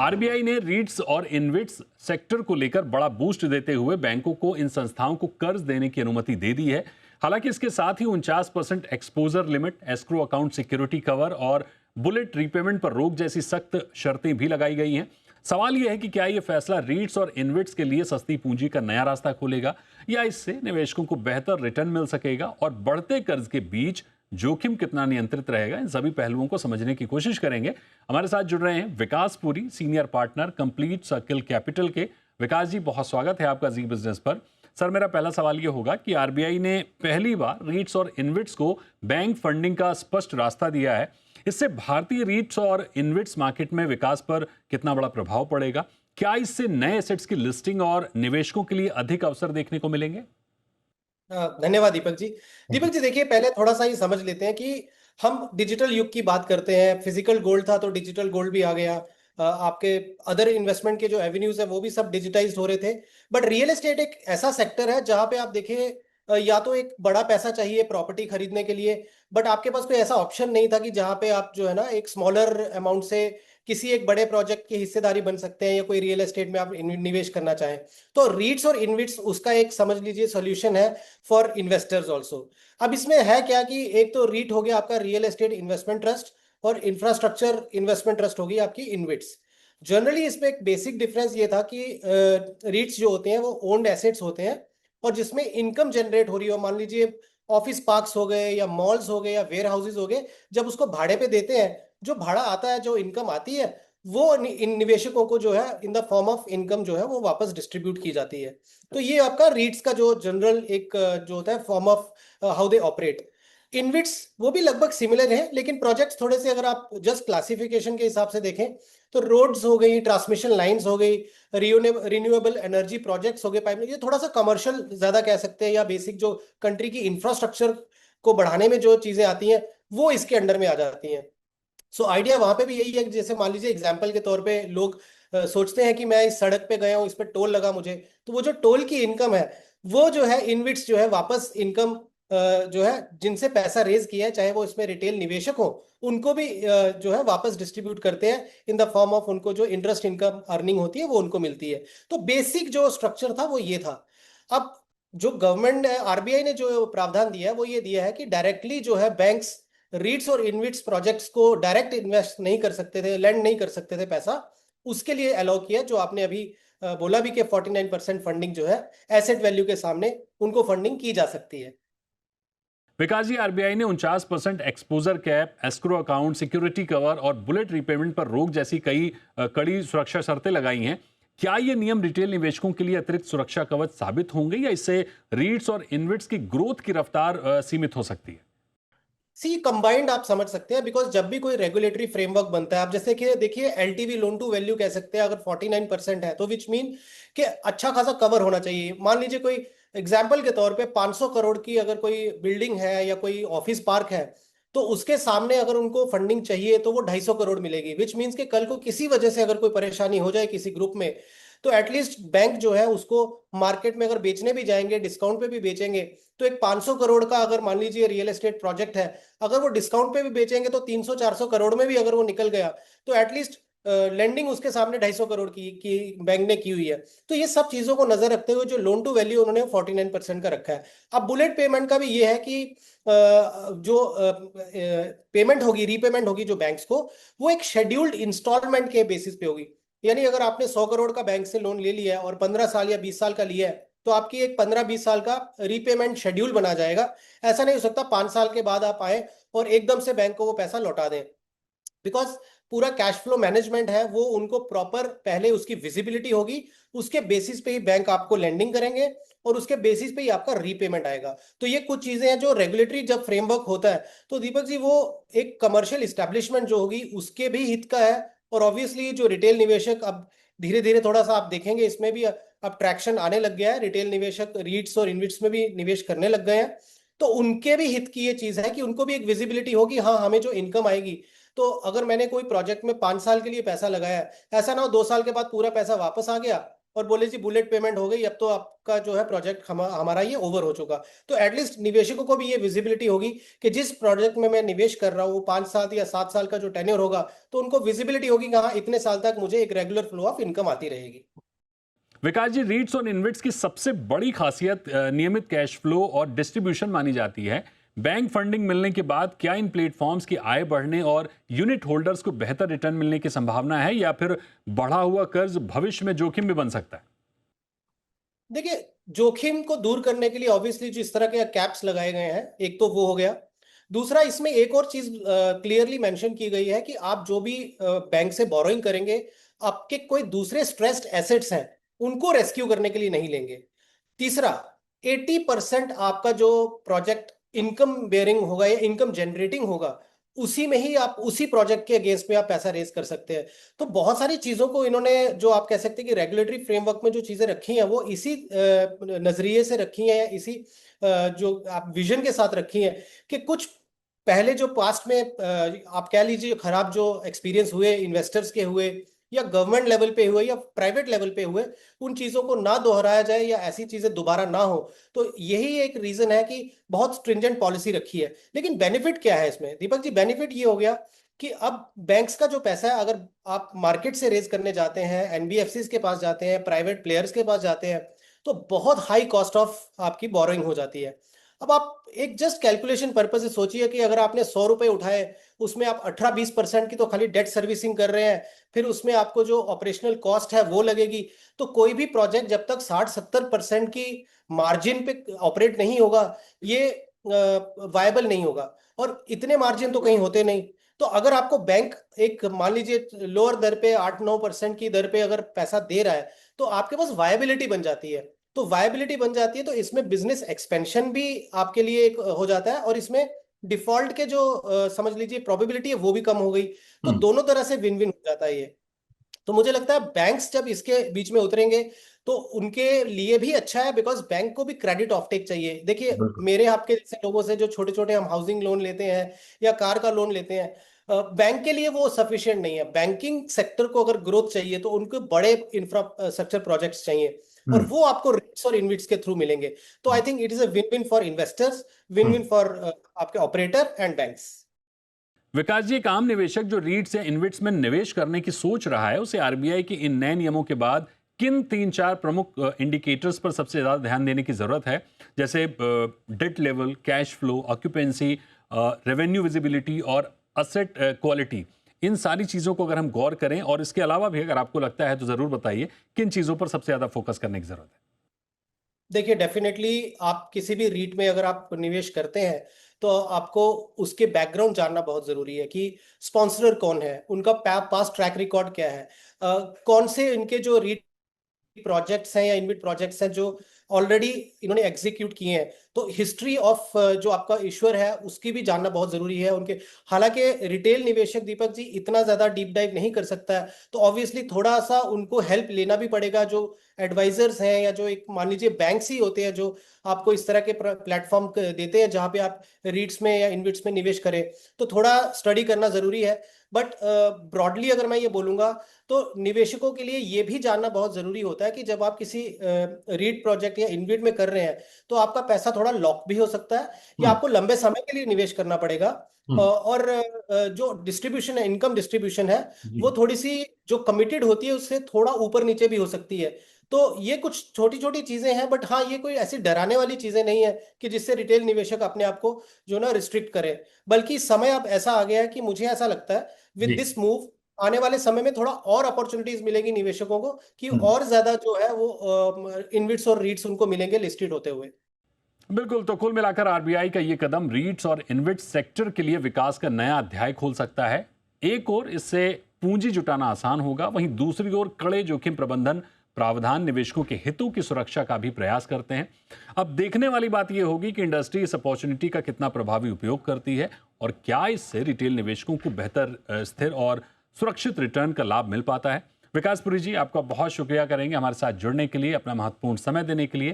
RBI ने रीट्स और InvITs sector को लेकर बड़ा बूस्ट देते हुए बैंकों को इन संस्थाओं को कर्ज देने की अनुमति दे दी है। हालांकि इसके साथ ही 49% exposure limit, escrow account security cover और बुलेट रीपेमेंट पर रोक जैसी सख्त शर्तें भी लगाई गई हैं। सवाल यह है कि क्या यह फैसला रीट्स और इनविट्स के लिए सस्ती पूंजी का नया रास्ता खोलेगा या इससे निवेशकों को बेहतर रिटर्न मिल सकेगा, और बढ़ते कर्ज के बीच जोखिम कितना नियंत्रित रहेगा, इन सभी पहलुओं को समझने की कोशिश करेंगे। हमारे साथ जुड़ रहे हैं Vikas Puri, senior partner complete circle capital के। विकास जी, बहुत स्वागत है आपका जी बिजनेस पर। सर, मेरा पहला सवाल ये होगा कि आरबीआई ने पहली बार रीट्स और इनविट्स को बैंक फंडिंग का स्पष्ट रास्ता दिया है। इससे भारतीय रीट्स और इनविट्स मार्केट में विकास पर कितना बड़ा प्रभाव पड़ेगा? क्या इससे नए एसेट्स की लिस्टिंग और निवेशकों के लिए अधिक अवसर देखने को मिलेंगे? धन्यवाद दीपक जी। दीपक जी, देखिए, पहले थोड़ा सा ही समझ लेते हैं कि हम डिजिटल युग की बात करते हैं। फिजिकल गोल्ड था तो डिजिटल गोल्ड भी आ गया। आपके अदर इन्वेस्टमेंट के जो एवेन्यूज है वो भी सब डिजिटाइज्ड हो रहे थे। बट रियल एस्टेट एक ऐसा सेक्टर है जहां पे आप देखिए, या तो एक बड़ा पैसा चाहिए प्रॉपर्टी खरीदने के लिए, बट आपके पास कोई ऐसा ऑप्शन नहीं था कि जहां पे आप जो है ना एक स्मॉलर अमाउंट से किसी एक बड़े प्रोजेक्ट की हिस्सेदारी बन सकते हैं या कोई रियल एस्टेट में आप निवेश करना चाहें। तो रीट्स और इनविट्स उसका एक समझ लीजिए सॉल्यूशन है फॉर इन्वेस्टर्स ऑल्सो। अब इसमें है क्या कि एक तो रीट हो गया आपका रियल एस्टेट इन्वेस्टमेंट ट्रस्ट, और इंफ्रास्ट्रक्चर इन्वेस्टमेंट ट्रस्ट होगी आपकी इनविट्स। जनरली इसमें एक बेसिक डिफरेंस ये था कि रीट्स जो होते हैं वो ओन्ड एसेट्स होते हैं, और जिसमें इनकम जनरेट हो रही हो। मान लीजिए ऑफिस पार्क्स हो गए या मॉल्स हो गए या वेयर हाउसेज हो गए, जब उसको भाड़े पे देते हैं, जो भाड़ा आता है, जो इनकम आती है, वो इन निवेशकों को जो है in the form of income जो है वो वापस डिस्ट्रीब्यूट की जाती है। तो ये आपका रीट्स का जो जनरल एक जो होता है form of how they operate. InvITs वो भी लगभग सिमिलर है, लेकिन प्रोजेक्ट्स थोड़े से अगर आप जस्ट क्लासिफिकेशन के हिसाब से देखें तो रोड्स हो गई, ट्रांसमिशन लाइंस हो गई, रिन्यूएबल एनर्जी प्रोजेक्ट्स हो गए, पाइपलाइन, ये थोड़ा सा कमर्शियल ज्यादा कह सकते हैं, या बेसिक जो कंट्री की इंफ्रास्ट्रक्चर को बढ़ाने में जो चीजें आती हैं वो इसके अंडर में आ जाती हैं। सो आइडिया वहां पे भी यही है कि जैसे मान लीजिए एग्जाम्पल के तौर पे लोग सोचते हैं कि मैं इस सड़क पे गया हूँ, इस पे टोल लगा मुझे, तो वो जो टोल की इनकम है वो जो है इनविट्स जो है वापस इनकम जो है जिनसे पैसा रेज किया है, चाहे वो इसमें रिटेल निवेशक हो, उनको भी जो है वापस डिस्ट्रीब्यूट करते हैं इन द फॉर्म ऑफ उनको जो इंटरेस्ट इनकम अर्निंग होती है वो उनको मिलती है। तो बेसिक जो स्ट्रक्चर था वो ये था। अब जो गवर्नमेंट आरबीआई ने जो प्रावधान दिया है वो ये दिया है कि डायरेक्टली जो है बैंक्स रीट्स और इनविट्स प्रोजेक्ट्स को डायरेक्ट इन्वेस्ट नहीं कर सकते थे, लैंड नहीं कर सकते थे पैसा, उसके लिए अलाउ किया, जो आपने अभी बोला भी कि 49% फंडिंग जो है एसेट वैल्यू के सामने उनको फंडिंग की जा सकती है। विकास जी, आरबीआई ने 49% exposure cap, escrow account, security cover और बुलेट रीपेमेंट पर रोक जैसी कई कड़ी सुरक्षा शर्तें लगाई हैं। क्या ये नियम रिटेल निवेशकों के लिए अतिरिक्त सुरक्षा कवच साबित होंगे या इससे रीट्स और इनविट्स की ग्रोथ की रफ्तार सीमित हो सकती है? सी कंबाइंड आप समझ सकते हैं, बिकॉज जब भी कोई रेगुलेटरी फ्रेमवर्क बनता है, आप जैसे कि देखिए एलटीवी लोन टू वैल्यू कह सकते हैं, अगर 49% है तो विच मीन कि अच्छा खासा कवर होना चाहिए। मान लीजिए कोई एग्जाम्पल के तौर पे 500 करोड़ की अगर कोई बिल्डिंग है या कोई ऑफिस पार्क है, तो उसके सामने अगर उनको फंडिंग चाहिए तो वो 250 करोड़ मिलेगी, विच मीन्स कि कल को किसी वजह से अगर कोई परेशानी हो जाए किसी ग्रुप में, तो एटलीस्ट बैंक जो है उसको मार्केट में अगर बेचने भी जाएंगे, डिस्काउंट पे भी बेचेंगे, तो एक 500 करोड़ का अगर मान लीजिए रियल एस्टेट प्रोजेक्ट है, अगर वो डिस्काउंट पे भी बेचेंगे तो 300-400 करोड़ में भी अगर वो निकल गया, तो एटलीस्ट लेंडिंग उसके सामने 250 करोड़ की बैंक ने की हुई है। तो ये सब चीजों को नजर रखते हुए जो लोन टू वैल्यू उन्होंने 49% का रखा है। अब बुलेट पेमेंट का भी ये है कि जो पेमेंट होगी, रीपेमेंट होगी जो बैंक्स को, वो एक शेड्यूल्ड इंस्टॉलमेंट के बेसिस पे होगी। यानी अगर आपने 100 करोड़ का बैंक से लोन ले लिया है और 15 साल या 20 साल का लिया है, तो आपकी एक 15-20 साल का रीपेमेंट शेड्यूल बना जाएगा। ऐसा नहीं हो सकता 5 साल के बाद आप आए और एकदम से बैंक को वो पैसा लौटा दें, बिकॉज पूरा कैश फ्लो मैनेजमेंट है वो उनको प्रॉपर पहले उसकी विजिबिलिटी होगी, उसके बेसिस पे ही बैंक आपको लेंडिंग करेंगे और उसके बेसिस पे ही आपका रीपेमेंट आएगा। तो ये कुछ चीजें हैं जो रेगुलेटरी जब फ्रेमवर्क होता है तो दीपक जी वो एक कमर्शियल इस्टेब्लिशमेंट जो होगी उसके भी हित का है, और ऑब्वियसली जो रिटेल निवेशक अब धीरे धीरे थोड़ा सा आप देखेंगे इसमें भी अब ट्रैक्शन आने लग गया है, रिटेल निवेशक रीट्स और इनविट्स में भी निवेश करने लग गए हैं, तो उनके भी हित की ये चीज है कि उनको भी एक विजिबिलिटी होगी, हाँ हमें जो इनकम आएगी। तो अगर मैंने कोई प्रोजेक्ट में 5 साल के लिए पैसा लगाया है, ऐसा ना हो 2 साल के बाद पूरा पैसा वापस आ गया और बोले जी बुलेट पेमेंट हो गई, अब तो आपका जो है प्रोजेक्ट हमारा ये ओवर हो चुका। तो एटलीस्ट निवेशकों को भी ये विजिबिलिटी होगी कि जिस प्रोजेक्ट में मैं निवेश कर रहा हूँ 5 साल या 7 साल का जो टेन्योर होगा, तो उनको विजिबिलिटी होगी कि हाँ इतने साल तक मुझे एक रेगुलर फ्लो ऑफ इनकम आती रहेगी। विकास जी, रीट्स और इन्वेट्स की सबसे बड़ी खासियत नियमित कैश फ्लो और डिस्ट्रीब्यूशन मानी जाती है। बैंक फंडिंग मिलने के बाद क्या इन प्लेटफॉर्म्स की आय बढ़ने और यूनिट होल्डर्स को बेहतर रिटर्न मिलने की संभावना है, या फिर बढ़ा हुआ कर्ज भविष्य में जोखिम भी बन सकता है? देखिए, जोखिम को दूर करने के लिए ऑब्वियसली जो इस तरह के कैप्स लगाए गए हैं, एक तो वो हो गया। दूसरा, इसमें एक और चीज क्लियरली मेंशन की गई है कि आप जो भी बैंक से बोरोइंग करेंगे, आपके कोई दूसरे स्ट्रेस्ड एसेट्स हैं उनको रेस्क्यू करने के लिए नहीं लेंगे। तीसरा, 80% आपका जो प्रोजेक्ट इनकम बेयरिंग होगा या इनकम जनरेटिंग होगा, उसी में ही आप उसी प्रोजेक्ट के अगेंस्ट में आप पैसा रेज कर सकते हैं। तो बहुत सारी चीजों को इन्होंने, जो आप कह सकते हैं कि रेगुलेटरी फ्रेमवर्क में जो चीजें रखी हैं, वो इसी नजरिए से रखी हैं या इसी जो आप विजन के साथ रखी हैं कि कुछ पहले जो पास्ट में आप कह लीजिए खराब जो एक्सपीरियंस हुए इन्वेस्टर्स के हुए या गवर्नमेंट लेवल पे हुए या प्राइवेट लेवल पे हुए, उन चीजों को ना दोहराया जाए या ऐसी चीजें दोबारा ना हो। तो यही एक रीजन है कि बहुत स्ट्रिंजेंट पॉलिसी रखी है। लेकिन बेनिफिट क्या है इसमें दीपक जी? बेनिफिट ये हो गया कि अब बैंक्स का जो पैसा है, अगर आप मार्केट से रेज करने जाते हैं, एनबीएफसीज के पास जाते हैं, प्राइवेट प्लेयर्स के पास जाते हैं, तो बहुत हाई कॉस्ट ऑफ आपकी बोरोइंग हो जाती है। अब आप एक जस्ट कैलकुलेशन पर्पज से सोचिए कि अगर आपने 100 रुपए उठाए, उसमें आप 18-20% की तो खाली डेट सर्विसिंग कर रहे हैं, फिर उसमें आपको जो ऑपरेशनल कॉस्ट है वो लगेगी। तो कोई भी प्रोजेक्ट जब तक 60-70% की मार्जिन पे ऑपरेट नहीं होगा, ये वायबल नहीं होगा। और इतने मार्जिन तो कहीं होते नहीं। तो अगर आपको बैंक एक मान लीजिए लोअर दर पे 8-9% की दर पे अगर पैसा दे रहा है, तो आपके पास वायबिलिटी बन जाती है। तो वायबिलिटी बन जाती है तो इसमें बिजनेस एक्सपेंशन भी आपके लिए एक हो जाता है, और इसमें डिफॉल्ट के जो समझ लीजिए प्रोबेबिलिटी है वो भी कम हो गई। तो हम्म। दोनों तरह से विन विन हो जाता है ये। तो मुझे लगता है बैंक्स जब इसके बीच में उतरेंगे तो उनके लिए भी अच्छा है, बिकॉज बैंक को भी क्रेडिट ऑफटेक चाहिए। देखिए, बिल्कुल। मेरे आपके जैसे लोगों से जो छोटे छोटे हम हाउसिंग लोन लेते हैं या कार का लोन लेते हैं, बैंक के लिए वो सफिशिएंट नहीं है। बैंकिंग सेक्टर को अगर ग्रोथ चाहिए तो उनको बड़े इंफ्रास्ट्रक्चर प्रोजेक्ट्स चाहिए, और हम्म। वो आपको रिट्स और इनविट्स के थ्रू मिलेंगे। तो I think it is a win win for investors, win hmm. Win for आपके ऑपरेटर एंड बैंक्स। विकास जी, एक आम निवेशक जो रीट्स या इन्वेट्स में निवेश करने की सोच रहा है, उसे आरबीआई के इन नए नियमों के बाद किन 3-4 प्रमुख इंडिकेटर्स पर सबसे ज्यादा ध्यान देने की जरूरत है? जैसे debt level, cash flow, occupancy, revenue visibility और असेट क्वालिटी। इन सारी चीजों को अगर हम गौर करें, और इसके अलावा भी अगर आपको लगता है तो जरूर बताइए, किन चीजों पर सबसे ज्यादा फोकस करने की जरूरत है? देखिए, डेफिनेटली आप किसी भी रीट में अगर आप निवेश करते हैं, तो आपको उसके बैकग्राउंड जानना बहुत जरूरी है कि स्पॉन्सरर कौन है, उनका पास ट्रैक रिकॉर्ड क्या है, कौन से इनके जो रीट प्रोजेक्ट्स हैं या इनविट प्रोजेक्ट्स हैं जो ऑलरेडी इन्होंने एग्जीक्यूट किए हैं। तो हिस्ट्री ऑफ जो आपका इश्यूर है उसकी भी जानना बहुत जरूरी है उनके। हालांकि रिटेल निवेशक दीपक जी इतना ज्यादा डीप डाइव नहीं कर सकता है, तो ऑब्वियसली थोड़ा सा उनको हेल्प लेना भी पड़ेगा। जो एडवाइजर्स हैं या जो एक मान लीजिए बैंक्स ही होते हैं जो आपको इस तरह के प्लेटफॉर्म देते हैं जहां पे आप रीट्स में या इनविट्स में निवेश करें, तो थोड़ा स्टडी करना जरूरी है। बट ब्रॉडली अगर मैं ये बोलूंगा, तो निवेशकों के लिए ये भी जानना बहुत जरूरी होता है कि जब आप किसी रीट प्रोजेक्ट या इन्वेट में कर रहे हैं, तो आपका पैसा थोड़ा लॉक भी हो सकता है या हम्म। आपको लंबे समय के लिए निवेश करना पड़ेगा। हम्म। और जो डिस्ट्रीब्यूशन है, इनकम डिस्ट्रीब्यूशन है, जी। वो थोड़ी सी जो कमिटेड होती है उससे थोड़ा ऊपर नीचे भी हो सकती है। तो ये कुछ छोटी छोटी चीजें हैं, बट हाँ, ये कोई ऐसी डराने वाली चीजें नहीं है कि जिससे रिटेल निवेशक अपने आप को जो ना रिस्ट्रिक्ट करे। बल्कि समय अब ऐसा आ गया है कि मुझे ऐसा लगता है विद जी। दिस मूव आने वाले समय में थोड़ा और अपॉर्चुनिटीज मिलेगी निवेशकों को कि हम्म। और ज्यादा जो है वो इनविट्स और रीट्स उनको मिलेंगे लिस्टेड होते हुए। बिल्कुल। तो कुल मिलाकर आरबीआई का ये कदम रीट्स और इन्वेट सेक्टर के लिए विकास का नया अध्याय खोल सकता है। एक ओर इससे पूंजी जुटाना आसान होगा, वहीं दूसरी ओर कड़े जोखिम प्रबंधन प्रावधान निवेशकों के हितों की सुरक्षा का भी प्रयास करते हैं। अब देखने वाली बात यह होगी कि इंडस्ट्री इस अपॉर्चुनिटी का कितना प्रभावी उपयोग करती है, और क्या इससे रिटेल निवेशकों को बेहतर, स्थिर और सुरक्षित रिटर्न का लाभ मिल पाता है। विकास पुरी जी, आपका बहुत शुक्रिया करेंगे हमारे साथ जुड़ने के लिए, अपना महत्वपूर्ण समय देने के लिए।